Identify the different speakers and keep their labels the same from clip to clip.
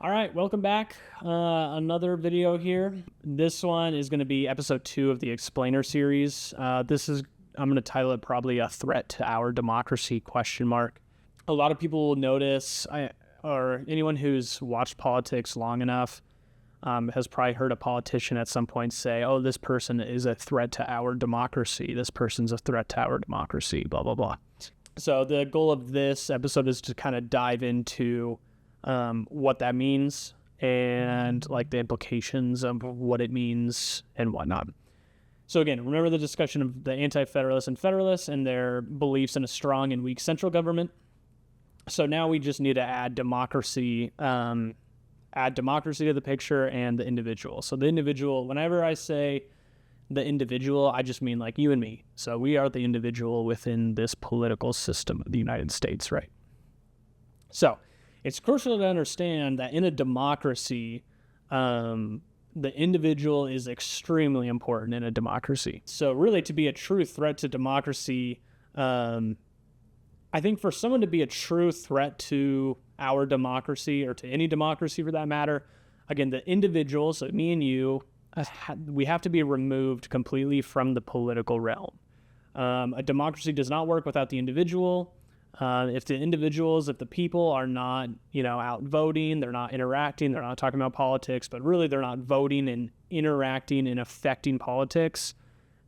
Speaker 1: All right, welcome back. Another video here. This one is going to be episode 2 of the Explainer series. I'm going to title it probably "A Threat to Our Democracy?" A lot of people will notice, or anyone who's watched politics long enough has probably heard a politician at some point say, "Oh, this person is a threat to our democracy. This person's a threat to our democracy." Blah blah blah. So the goal of this episode is to kind of dive into what that means and like the implications of what it means and whatnot. So again, remember the discussion of the anti-federalists and federalists and their beliefs in a strong and weak central government. So now we just need to add democracy to the picture and the individual. So the individual, whenever I say the individual, I just mean like you and me. So we are the individual within this political system of the United States, right? So it's crucial to understand that in a democracy, the individual is extremely important in a democracy. So really, to be a true threat to democracy, I think for someone to be a true threat to our democracy or to any democracy for that matter, again, the individual, so me and you, we have to be removed completely from the political realm. A democracy does not work without the individual. If the people are not, out voting, they're not interacting, they're not talking about politics, but really they're not voting and interacting and affecting politics,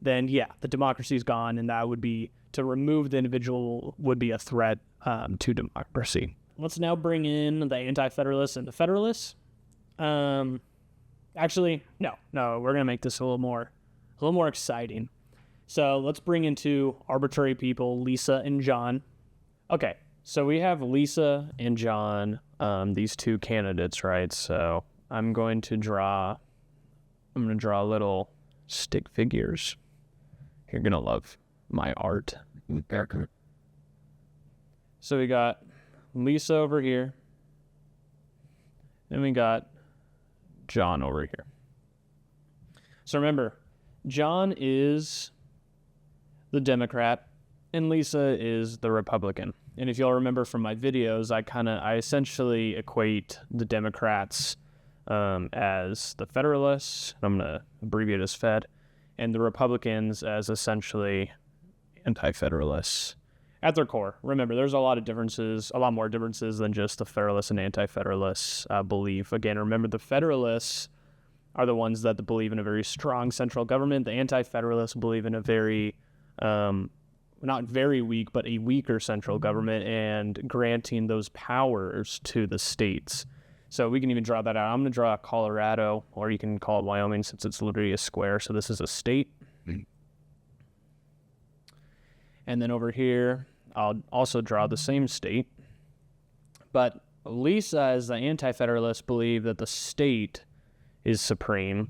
Speaker 1: then yeah, the democracy is gone, and that would be, to remove the individual would be a threat to democracy. Let's now bring in the anti-federalists and the federalists. Actually, no, we're gonna make this a little more exciting. So let's bring into arbitrary people, Lisa and John. Okay, so we have Lisa and John, these two candidates, right? So I'm going to draw little stick figures. You're going to love my art. So we got Lisa over here, and we got John over here. So remember, John is the Democrat, and Lisa is the Republican. And if y'all remember from my videos, I essentially equate the Democrats as the Federalists, I'm going to abbreviate as Fed, and the Republicans as essentially anti-Federalists. At their core, remember, there's a lot more differences than just the Federalists and anti-Federalists belief. Again, remember, the Federalists are the ones that believe in a very strong central government. The anti-Federalists believe in a very not very weak, but a weaker central government and granting those powers to the states. So we can even draw that out. I'm going to draw Colorado, or you can call it Wyoming since it's literally a square. So this is a state. And then over here, I'll also draw the same state. But Lisa, as the anti-federalists, believe that the state is supreme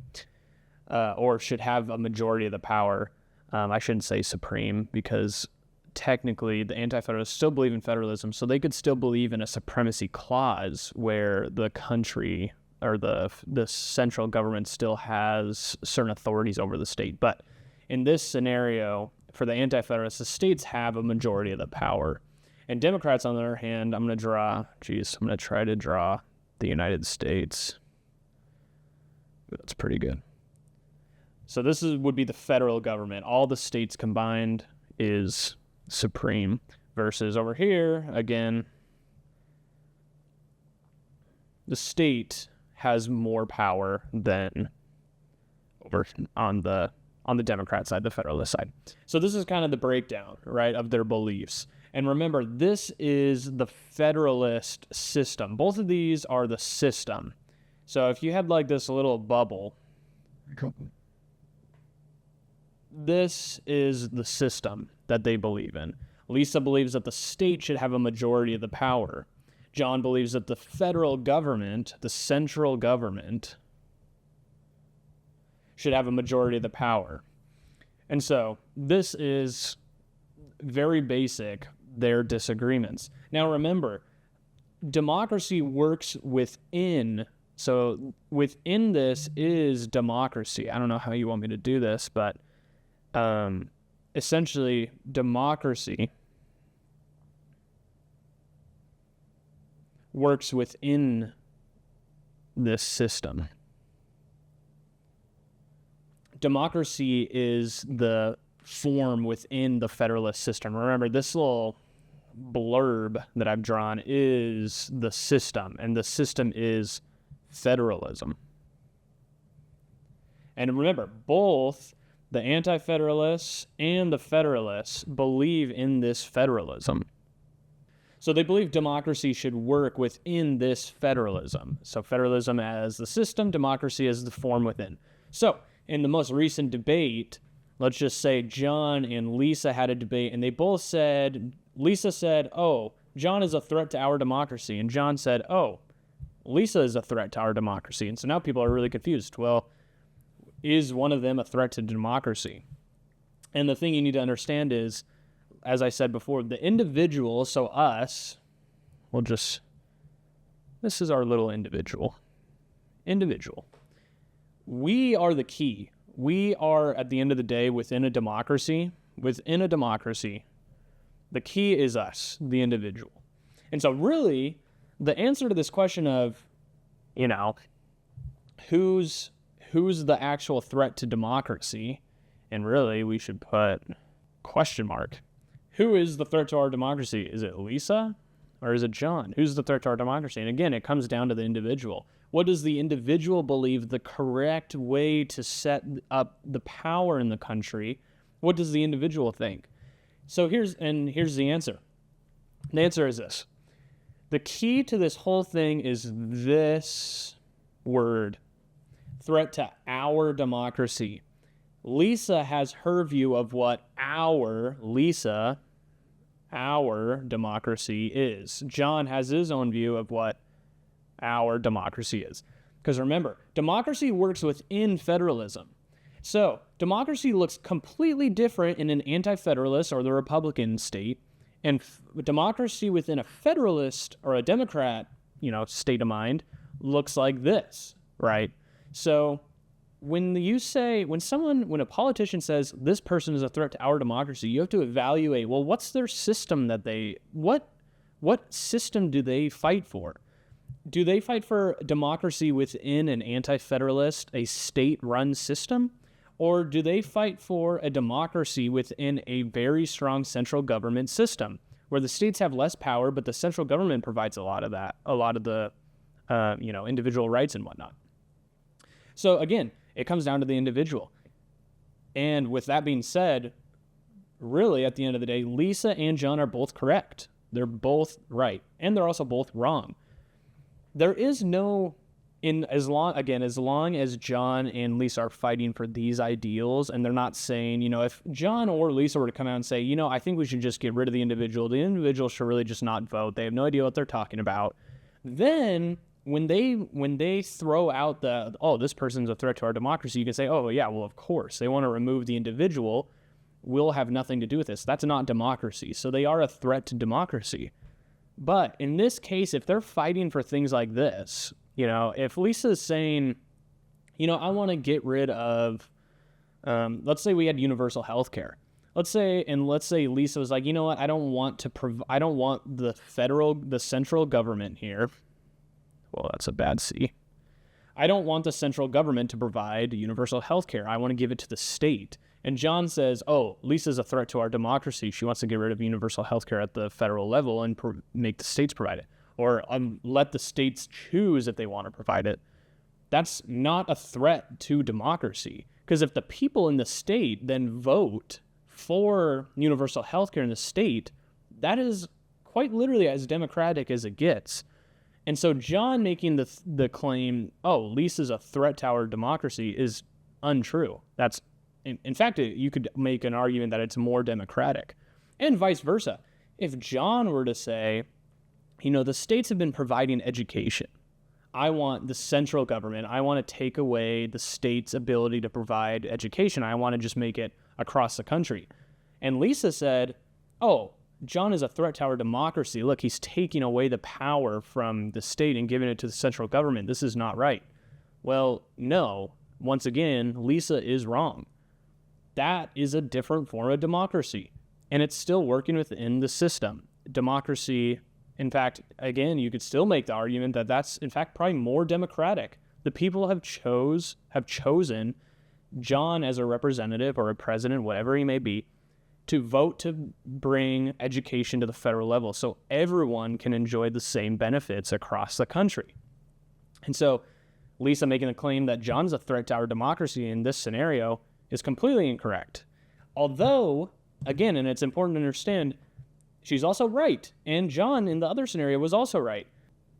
Speaker 1: or should have a majority of the power. I shouldn't say supreme, because technically the anti-federalists still believe in federalism, so they could still believe in a supremacy clause where the country or the central government still has certain authorities over the state. But in this scenario, for the anti-federalists, the states have a majority of the power. And Democrats, on the other hand, I'm going to try to draw the United States. That's pretty good. So this would be the federal government. All the states combined is supreme. Versus over here, again, the state has more power than over on the Democrat side, the Federalist side. So this is kind of the breakdown, right, of their beliefs. And remember, this is the Federalist system. Both of these are the system. So if you had like this little bubble, this is the system that they believe in. Lisa believes that the state should have a majority of the power. John believes that the federal government, the central government, should have a majority of the power. And so this is very basic, their disagreements. Now remember, democracy works within. So within this is democracy. I don't know how you want me to do this, but essentially democracy works within this system. Democracy is the form within the federalist system. Remember, this little blurb that I've drawn is the system, and the system is federalism. And remember, both the anti-federalists and the federalists believe in this federalism. So they believe democracy should work within this federalism. So federalism as the system, democracy as the form within. So in the most recent debate, let's just say John and Lisa had a debate, and they both said, Lisa said, oh, John is a threat to our democracy. And John said, oh, Lisa is a threat to our democracy. And so now people are really confused. Well, is one of them a threat to democracy? And the thing you need to understand is, as I said before, the individual, so us, this is our little individual. We are the key. We are, at the end of the day, within a democracy, the key is us, the individual. And so really, the answer to this question of, who's the actual threat to democracy, and really we should put question mark. Who is the threat to our democracy? Is it Lisa or is it John? Who's the threat to our democracy? And again, it comes down to the individual. What does the individual believe the correct way to set up the power in the country? What does the individual think? So here's the answer. The answer is this. The key to this whole thing is this word, threat to our democracy. Lisa has her view of what our democracy is. John has his own view of what our democracy is. Because remember, democracy works within federalism. So democracy looks completely different in an anti-federalist or the Republican state, and democracy within a federalist or a Democrat, state of mind looks like this, right? So when a politician says this person is a threat to our democracy, you have to evaluate, well, what's their system what system do they fight for? Do they fight for democracy within an anti-federalist, a state-run system? Or do they fight for a democracy within a very strong central government system where the states have less power, but the central government provides a lot of the individual rights and whatnot? So again, it comes down to the individual. And with that being said, really at the end of the day, Lisa and John are both correct. They're both right. And they're also both wrong. There is no, as long as John and Lisa are fighting for these ideals, and they're not saying, if John or Lisa were to come out and say, I think we should just get rid of the individual should really just not vote. They have no idea what they're talking about. Then when they throw out this person's a threat to our democracy, you can say, oh, yeah, well, of course. They want to remove the individual. We'll have nothing to do with this. That's not democracy. So they are a threat to democracy. But in this case, if they're fighting for things like this, if Lisa's saying, I want to get rid of, let's say we had universal health care. Let's say Lisa was like, what? I don't want the central government here. Well, that's a bad C. I don't want the central government to provide universal health care. I want to give it to the state. And John says, oh, Lisa's a threat to our democracy. She wants to get rid of universal health care at the federal level and make the states provide it. Or let the states choose if they want to provide it. That's not a threat to democracy. Because if the people in the state then vote for universal health care in the state, that is quite literally as democratic as it gets. And so John making the claim, oh, Lisa's a threat to our democracy is untrue. That's, in fact, you could make an argument that it's more democratic. And vice versa. If John were to say, the states have been providing education. I want the central government, I want to take away the state's ability to provide education. I want to just make it across the country. And Lisa said, oh, John is a threat to our democracy. Look, he's taking away the power from the state and giving it to the central government. This is not right. Well, no. Once again, Lisa is wrong. That is a different form of democracy, and it's still working within the system. Democracy In fact, again, you could still make the argument that that's, in fact, probably more democratic. The people have chosen John as a representative or a president, whatever he may be, to vote to bring education to the federal level so everyone can enjoy the same benefits across the country. And so Lisa making the claim that John's a threat to our democracy in this scenario is completely incorrect. Although, again, and it's important to understand, she's also right. And John in the other scenario was also right.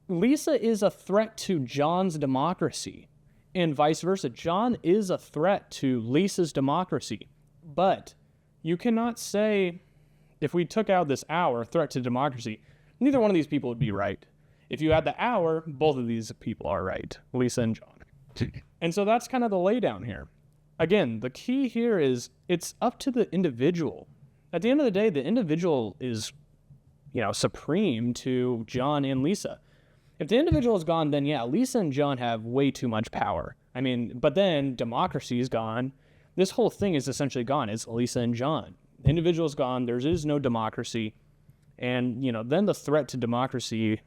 Speaker 1: Lisa is a threat to John's democracy and vice versa. John is a threat to Lisa's democracy. But you cannot say, if we took out this hour, threat to democracy, neither one of these people would be right. If you add the hour, both of these people are right, Lisa and John. And so that's kind of the laydown here. Again, the key here is it's up to the individual. At the end of the day, the individual is, supreme to John and Lisa. If the individual is gone, then yeah, Lisa and John have way too much power. But then democracy is gone. This whole thing is essentially gone. It's Lisa and John. The individual is gone. There is no democracy. And, then the threat to democracy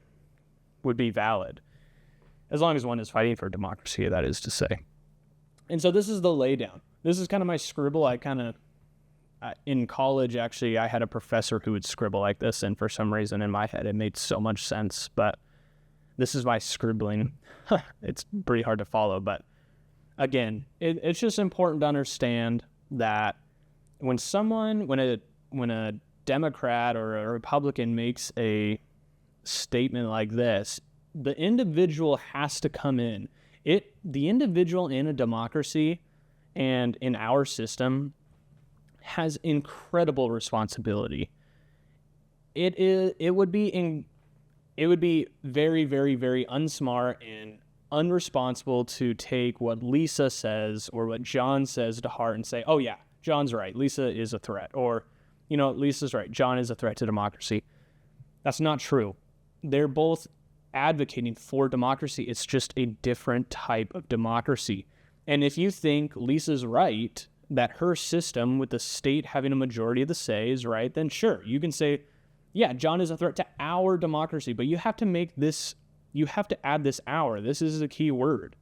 Speaker 1: would be valid. As long as one is fighting for democracy, that is to say. And so this is the laydown. This is kind of my scribble. In college, actually, I had a professor who would scribble like this, and for some reason in my head it made so much sense, but this is my scribbling. It's pretty hard to follow, but again, it's just important to understand that when a Democrat or a Republican makes a statement like this, the individual has to come in. The individual in a democracy and in our system has incredible responsibility. It would be very, very, very unsmart and unresponsible to take what Lisa says or what John says to heart and say, oh yeah, John's right, Lisa is a threat, or Lisa's right, John is a threat to democracy. That's not true. They're both advocating for democracy. It's just a different type of democracy. And if you think Lisa's right, that her system with the state having a majority of the say is right, then sure, you can say, yeah, John is a threat to our democracy, but you have to add this hour. This is a key word,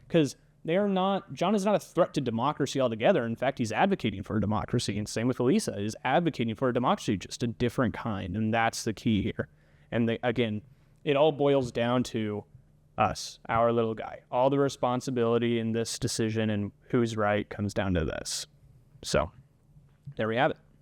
Speaker 1: because John is not a threat to democracy altogether. In fact, he's advocating for democracy, and same with Lisa, is advocating for a democracy, just a different kind, and that's the key here. And again, it all boils down to us, our little guy. All the responsibility in this decision and who's right comes down to this. So there we have it.